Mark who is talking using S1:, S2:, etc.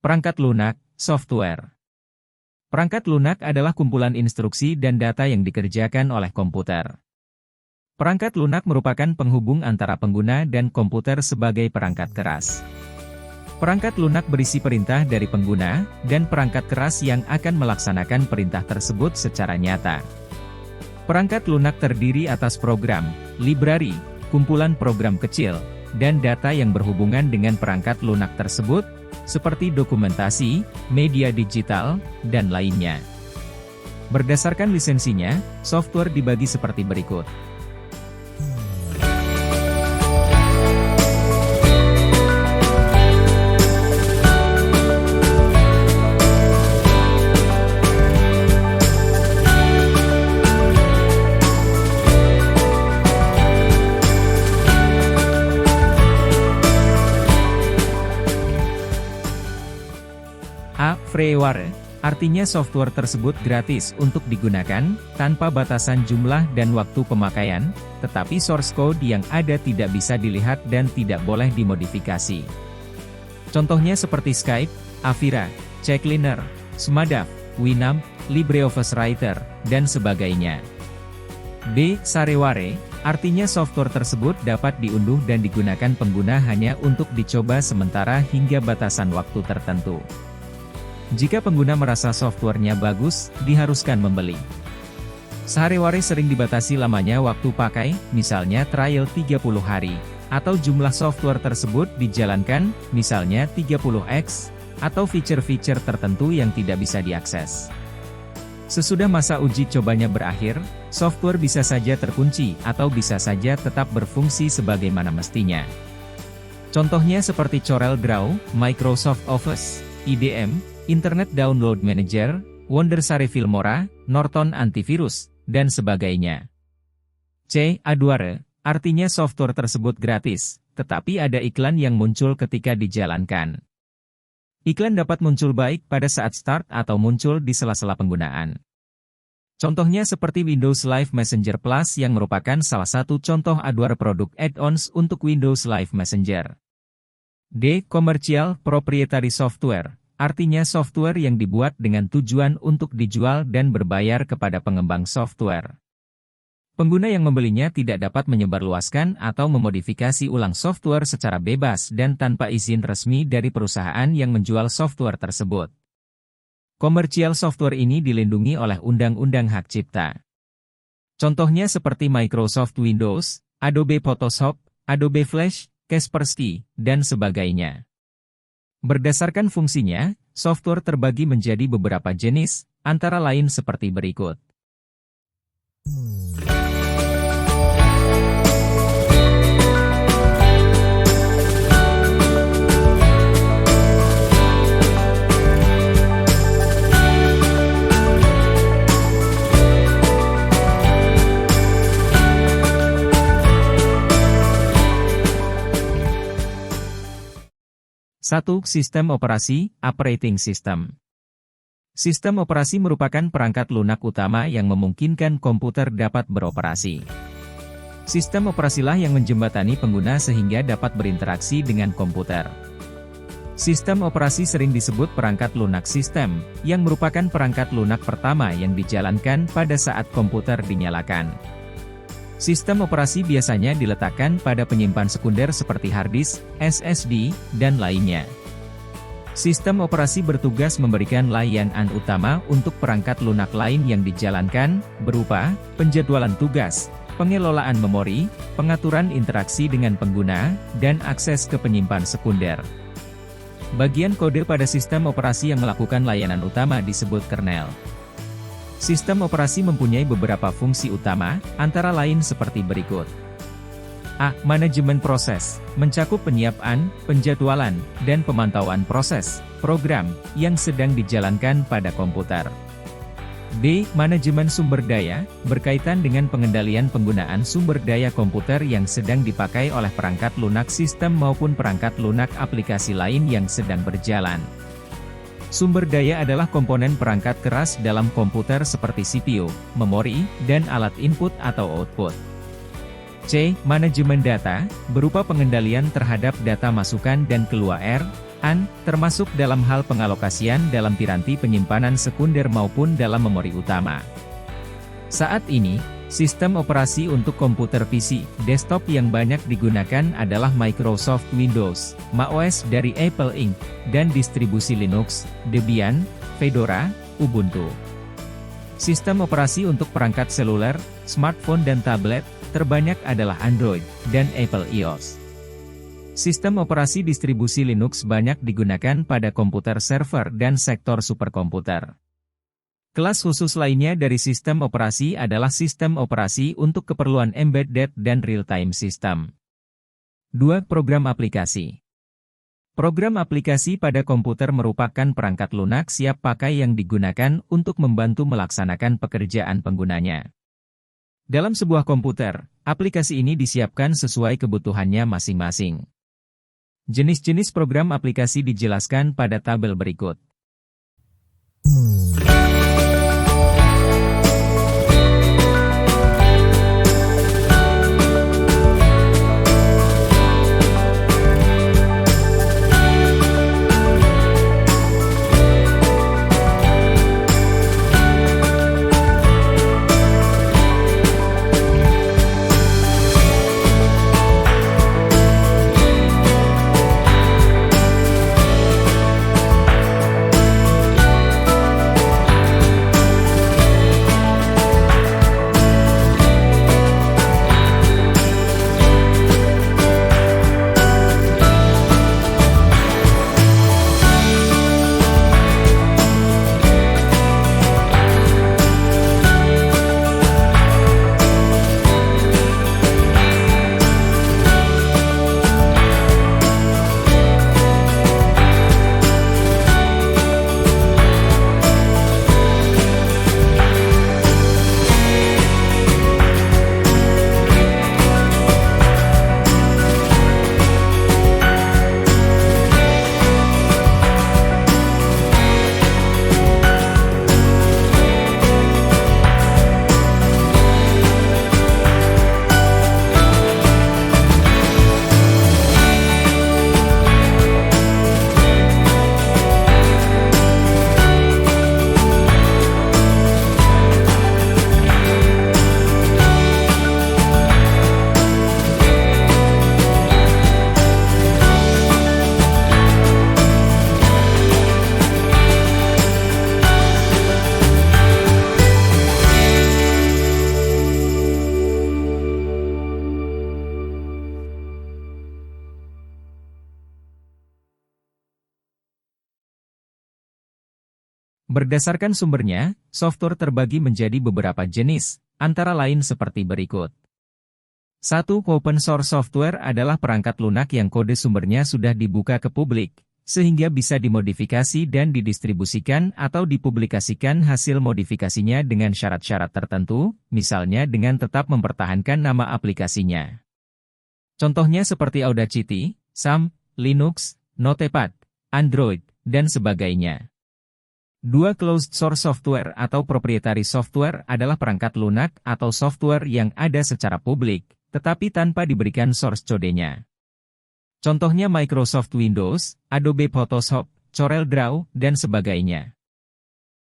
S1: Perangkat lunak, software. Perangkat lunak adalah kumpulan instruksi dan data yang dikerjakan oleh komputer. Perangkat lunak merupakan penghubung antara pengguna dan komputer sebagai perangkat keras. Perangkat lunak berisi perintah dari pengguna, dan perangkat keras yang akan melaksanakan perintah tersebut secara nyata. Perangkat lunak terdiri atas program, library, kumpulan program kecil, dan data yang berhubungan dengan perangkat lunak tersebut, seperti dokumentasi, media digital, dan lainnya. Berdasarkan lisensinya, software dibagi seperti berikut. A. Freeware, artinya software tersebut gratis untuk digunakan, tanpa batasan jumlah dan waktu pemakaian, tetapi source code yang ada tidak bisa dilihat dan tidak boleh dimodifikasi. Contohnya seperti Skype, Avira, CCleaner, Sumadav, Winamp, LibreOffice Writer, dan sebagainya. B. Shareware, artinya software tersebut dapat diunduh dan digunakan pengguna hanya untuk dicoba sementara hingga batasan waktu tertentu. Jika pengguna merasa softwarenya bagus, diharuskan membeli. Shareware sering dibatasi lamanya waktu pakai, misalnya trial 30 hari, atau jumlah software tersebut dijalankan, misalnya 30x, atau fitur-fitur tertentu yang tidak bisa diakses. Sesudah masa uji cobanya berakhir, software bisa saja terkunci atau bisa saja tetap berfungsi sebagaimana mestinya. Contohnya seperti CorelDRAW, Microsoft Office, IDM, Internet Download Manager, Wondershare Filmora, Norton Antivirus, dan sebagainya. C. Adware, artinya software tersebut gratis, tetapi ada iklan yang muncul ketika dijalankan. Iklan dapat muncul baik pada saat start atau muncul di sela-sela penggunaan. Contohnya seperti Windows Live Messenger Plus yang merupakan salah satu contoh adware produk add-ons untuk Windows Live Messenger. D. Commercial Proprietary Software, artinya software yang dibuat dengan tujuan untuk dijual dan berbayar kepada pengembang software. Pengguna yang membelinya tidak dapat menyebarluaskan atau memodifikasi ulang software secara bebas dan tanpa izin resmi dari perusahaan yang menjual software tersebut. Komersial software ini dilindungi oleh Undang-Undang Hak Cipta. Contohnya seperti Microsoft Windows, Adobe Photoshop, Adobe Flash, Kaspersky, dan sebagainya. Berdasarkan fungsinya, software terbagi menjadi beberapa jenis, antara lain seperti berikut. Satu. Sistem operasi, operating system. Sistem operasi merupakan perangkat lunak utama yang memungkinkan komputer dapat beroperasi. Sistem operasilah yang menjembatani pengguna sehingga dapat berinteraksi dengan komputer. Sistem operasi sering disebut perangkat lunak sistem, yang merupakan perangkat lunak pertama yang dijalankan pada saat komputer dinyalakan. Sistem operasi biasanya diletakkan pada penyimpan sekunder seperti hard disk, SSD, dan lainnya. Sistem operasi bertugas memberikan layanan utama untuk perangkat lunak lain yang dijalankan, berupa penjadwalan tugas, pengelolaan memori, pengaturan interaksi dengan pengguna, dan akses ke penyimpan sekunder. Bagian kode pada sistem operasi yang melakukan layanan utama disebut kernel. Sistem operasi mempunyai beberapa fungsi utama, antara lain seperti berikut. A. Manajemen proses, mencakup penyiapan, penjadwalan, dan pemantauan proses, program, yang sedang dijalankan pada komputer. B. Manajemen sumber daya, berkaitan dengan pengendalian penggunaan sumber daya komputer yang sedang dipakai oleh perangkat lunak sistem maupun perangkat lunak aplikasi lain yang sedang berjalan. Sumber daya adalah komponen perangkat keras dalam komputer seperti CPU, memori, dan alat input atau output. C. Manajemen data, berupa pengendalian terhadap data masukan dan keluar, termasuk dalam hal pengalokasian dalam piranti penyimpanan sekunder maupun dalam memori utama. Saat ini, sistem operasi untuk komputer PC, desktop yang banyak digunakan adalah Microsoft Windows, macOS dari Apple Inc., dan distribusi Linux, Debian, Fedora, Ubuntu. Sistem operasi untuk perangkat seluler, smartphone dan tablet, terbanyak adalah Android, dan Apple iOS. Sistem operasi distribusi Linux banyak digunakan pada komputer server dan sektor superkomputer. Kelas khusus lainnya dari sistem operasi adalah sistem operasi untuk keperluan embedded dan real-time system. 2. Program aplikasi. Program aplikasi pada komputer merupakan perangkat lunak siap pakai yang digunakan untuk membantu melaksanakan pekerjaan penggunanya. Dalam sebuah komputer, aplikasi ini disiapkan sesuai kebutuhannya masing-masing. Jenis-jenis program aplikasi dijelaskan pada tabel berikut. Berdasarkan sumbernya, software terbagi menjadi beberapa jenis, antara lain seperti berikut. 1. Open source software adalah perangkat lunak yang kode sumbernya sudah dibuka ke publik, sehingga bisa dimodifikasi dan didistribusikan atau dipublikasikan hasil modifikasinya dengan syarat-syarat tertentu, misalnya dengan tetap mempertahankan nama aplikasinya. Contohnya seperti Audacity, XAMPP, Linux, Notepad, Android, dan sebagainya. 2. Closed source software atau proprietary software adalah perangkat lunak atau software yang ada secara publik, tetapi tanpa diberikan source code-nya. Contohnya Microsoft Windows, Adobe Photoshop, CorelDRAW, dan sebagainya.